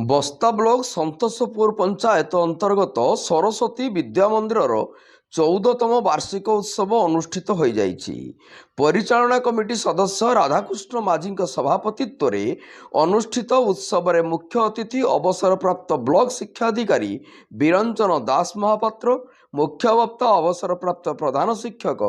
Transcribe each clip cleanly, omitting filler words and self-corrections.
बस्ता ब्लॉक संतोषपुर पंचायत अंतर्गत सरस्वती विद्या मंदिर 14तम वार्षिक उत्सव अनुष्ठित हो जाइछि। परिचालना कमिटी सदस्य राधाकृष्ण माझी सभापतित्व में अनुष्ठित उत्सव में मुख्य अतिथि अवसरप्राप्त ब्लॉक शिक्षाधिकारी बिरंजन दास महापात्र, मुख्य वक्ता अवसरप्राप्त प्रधान शिक्षक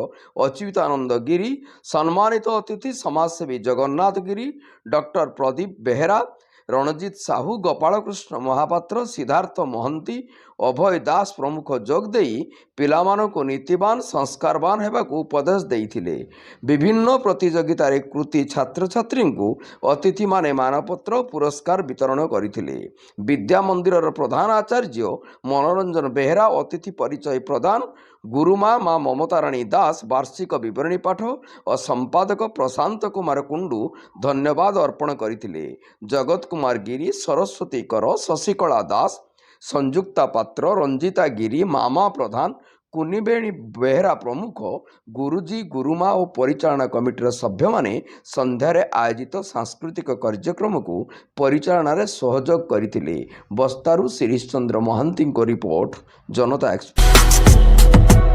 अच्युतानंद गिरी, सम्मानित अतिथि समाजसेवी जगन्नाथ गिरी, डॉक्टर प्रदीप बेहेरा, रणजित साहू, गोपालकृष्ण महापात्र, सिद्धार्थ महंती, अभय दास प्रमुख जोगदे पिलामानंको नीतिवान संस्कारवान हेबाकू उपदेश देइथिले। विभिन्न प्रतियोगितार कृति छात्र छात्री को अतिथि माने मानपत्र पुरस्कार वितरण करथिले। विद्या मंदिर प्रधान आचार्य मनोरंजन बेहेरा अतिथि परिचय प्रदान, गुरुमा माँ ममता राणी दास वार्षिक विवरणी पाठ और संपादक प्रशांत कुमार कुंडू धन्यवाद अर्पण करथिले। जगत कुमार गिरी, सरस्वती कर, शशिकला दास, संयुक्ता पात्र, रंजिता गिरी, मामा प्रधान, कुनिबेणी बेहेरा प्रमुख गुरुजी गुरुमा और परिचालना कमिटीर सभ्य माने संध्यारे आयोजित सांस्कृतिक कार्यक्रम को परिचालना सहयोग करथिले। बस्तारू शिरीष चंद्र महांती को रिपोर्ट, जनता एक्सप्रेस।